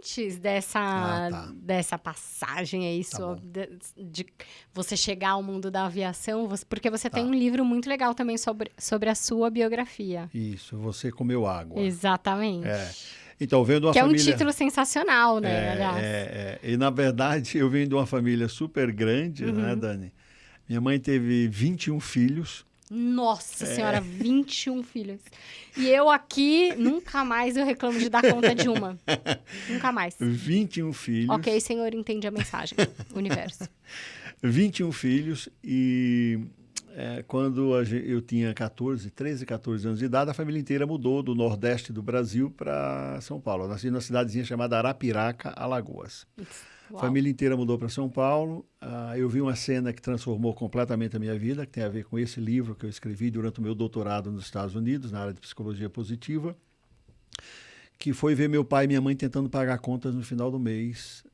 antes dessa passagem aí Tá sua, bom. de você chegar ao mundo da aviação, porque você Tá. tem um livro muito legal também sobre a sua biografia. Isso, você comeu água. Exatamente. Então, vendo uma Que é um família... título sensacional, né, aliás. E, na verdade, eu venho de uma família super grande, né, Dani? Minha mãe teve 21 filhos. Nossa Senhora, 21 filhos. E eu aqui, nunca mais eu reclamo de dar conta de uma. Nunca mais. 21 filhos. Ok, Senhor, entende a mensagem. Universo. 21 filhos e quando eu tinha 13, 14 anos de idade, a família inteira mudou do Nordeste do Brasil para São Paulo. Eu nasci numa cidadezinha chamada Arapiraca, Alagoas. Uau. A família inteira mudou para São Paulo. Eu vi uma cena que transformou completamente a minha vida, que tem a ver com esse livro que eu escrevi durante o meu doutorado nos Estados Unidos, na área de psicologia positiva, que foi ver meu pai e minha mãe tentando pagar contas no final do mês,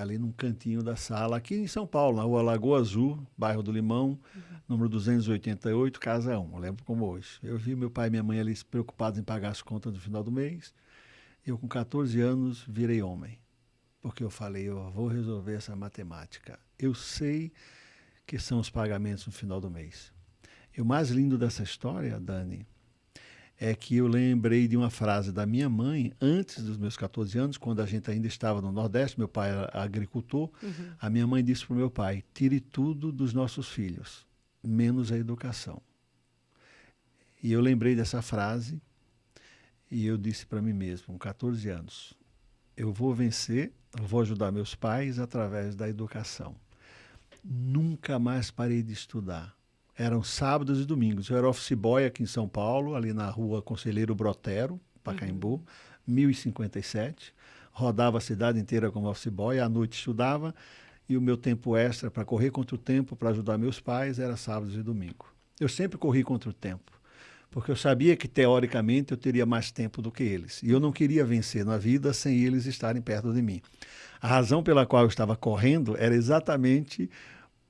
ali num cantinho da sala, aqui em São Paulo, na rua Lagoa Azul, bairro do Limão, número 288, casa 1. Eu lembro como hoje. Eu vi meu pai e minha mãe ali preocupados em pagar as contas no final do mês. Eu, com 14 anos, virei homem. Porque eu falei, eu vou resolver essa matemática. Eu sei que são os pagamentos no final do mês. E o mais lindo dessa história, Dani, é que eu lembrei de uma frase da minha mãe, antes dos meus 14 anos, quando a gente ainda estava no Nordeste, meu pai era agricultor, a minha mãe disse para o meu pai, tire tudo dos nossos filhos, menos a educação. E eu lembrei dessa frase e eu disse para mim mesmo, com 14 anos, eu vou vencer, eu vou ajudar meus pais através da educação. Nunca mais parei de estudar. Eram sábados e domingos. Eu era office boy aqui em São Paulo, ali na rua Conselheiro Brotero, Pacaembu, 1057. Rodava a cidade inteira como office boy, à noite estudava, e o meu tempo extra para correr contra o tempo, para ajudar meus pais, era sábados e domingos. Eu sempre corri contra o tempo, porque eu sabia que, teoricamente, eu teria mais tempo do que eles. E eu não queria vencer na vida sem eles estarem perto de mim. A razão pela qual eu estava correndo era exatamente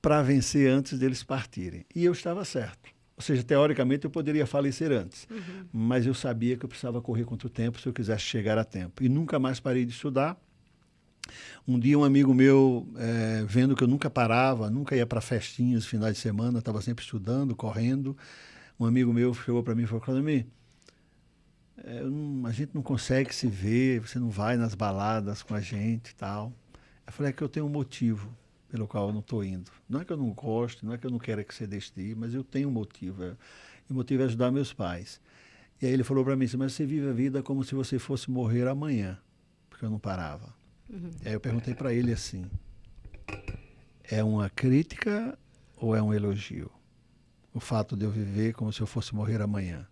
para vencer antes deles partirem. E eu estava certo. Ou seja, teoricamente eu poderia falecer antes. Mas eu sabia que eu precisava correr contra o tempo se eu quisesse chegar a tempo. E nunca mais parei de estudar. Um dia um amigo meu, vendo que eu nunca parava, nunca ia para festinhas, finais de semana, estava sempre estudando, correndo. Um amigo meu chegou para mim e falou, Claudemir, a gente não consegue se ver, você não vai nas baladas com a gente e tal. Eu falei, é que eu tenho um motivo pelo qual eu não estou indo. Não é que eu não gosto, não é que eu não quero que você deixe de ir, mas eu tenho um motivo. E o motivo é ajudar meus pais. E aí ele falou para mim assim, mas você vive a vida como se você fosse morrer amanhã, porque eu não parava. E aí eu perguntei para ele assim, é uma crítica ou é um elogio? O fato de eu viver como se eu fosse morrer amanhã.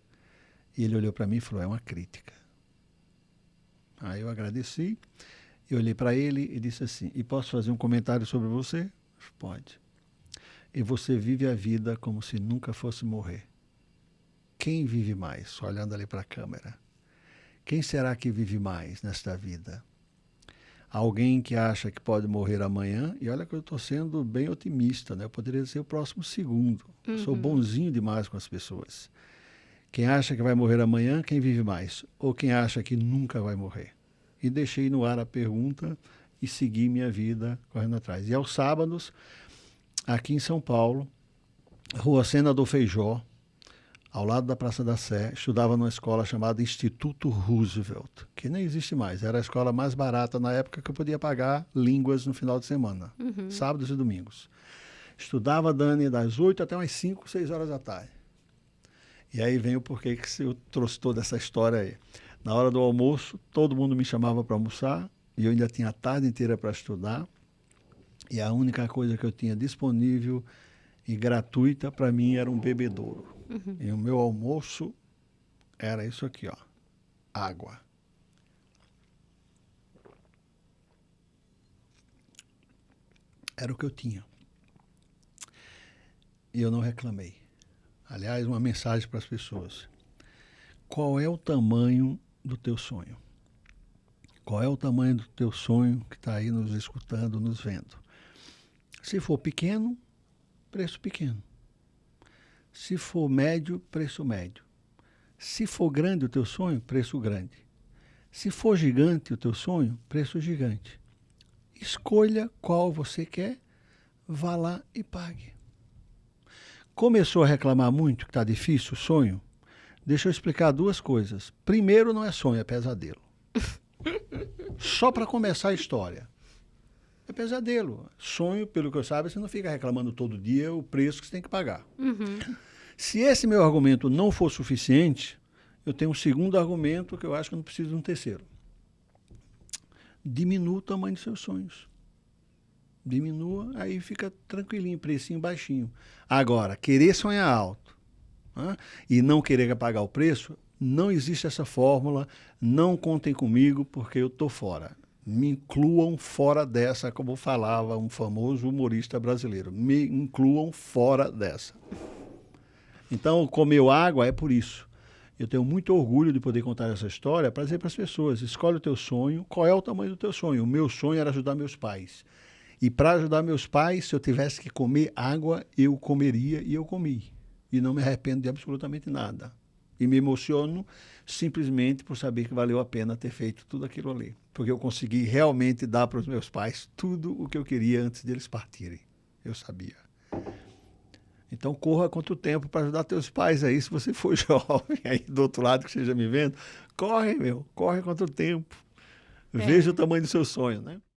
E ele olhou para mim e falou, é uma crítica. Aí eu agradeci, eu olhei para ele e disse assim, e posso fazer um comentário sobre você? Pode. E você vive a vida como se nunca fosse morrer. Quem vive mais? Olhando ali para a câmera. Quem será que vive mais nesta vida? Alguém que acha que pode morrer amanhã, e olha que eu estou sendo bem otimista, né? Eu poderia ser o próximo segundo. Eu sou bonzinho demais com as pessoas. Quem acha que vai morrer amanhã, quem vive mais? Ou quem acha que nunca vai morrer? E deixei no ar a pergunta e segui minha vida correndo atrás. E aos sábados, aqui em São Paulo, Rua Senador Feijó, ao lado da Praça da Sé, estudava numa escola chamada Instituto Roosevelt, que nem existe mais. Era a escola mais barata na época que eu podia pagar línguas no final de semana, sábados e domingos. Estudava, Dani, das 8 até umas 5, 6 horas da tarde. E aí vem o porquê que eu trouxe toda essa história aí. Na hora do almoço, todo mundo me chamava para almoçar, e eu ainda tinha a tarde inteira para estudar, e a única coisa que eu tinha disponível e gratuita para mim era um bebedouro. E o meu almoço era isso aqui, ó, água. Era o que eu tinha. E eu não reclamei. Aliás, uma mensagem para as pessoas. Qual é o tamanho do teu sonho? Qual é o tamanho do teu sonho que está aí nos escutando, nos vendo? Se for pequeno, preço pequeno. Se for médio, preço médio. Se for grande o teu sonho, preço grande. Se for gigante o teu sonho, preço gigante. Escolha qual você quer, vá lá e pague. Começou a reclamar muito que está difícil o sonho? Deixa eu explicar duas coisas. Primeiro, não é sonho, é pesadelo. Só para começar a história. É pesadelo. Sonho, pelo que eu saiba, você não fica reclamando todo dia o preço que você tem que pagar. Se esse meu argumento não for suficiente, eu tenho um segundo argumento que eu acho que eu não preciso de um terceiro. Diminua o tamanho dos seus sonhos. Diminua, aí fica tranquilinho, precinho baixinho. Agora, querer sonhar alto, né, e não querer pagar o preço, não existe essa fórmula, não contem comigo porque eu estou fora. Me incluam fora dessa, como falava um famoso humorista brasileiro. Me incluam fora dessa. Então, comer água é por isso. Eu tenho muito orgulho de poder contar essa história para dizer para as pessoas, escolhe o teu sonho, qual é o tamanho do teu sonho? O meu sonho era ajudar meus pais. E para ajudar meus pais, se eu tivesse que comer água, eu comeria e eu comi. E não me arrependo de absolutamente nada. E me emociono simplesmente por saber que valeu a pena ter feito tudo aquilo ali. Porque eu consegui realmente dar para os meus pais tudo o que eu queria antes deles partirem. Eu sabia. Então, corra contra o tempo para ajudar teus pais aí. Se você for jovem aí do outro lado que esteja me vendo, corre, corre contra o tempo. Veja o tamanho do seu sonho, né?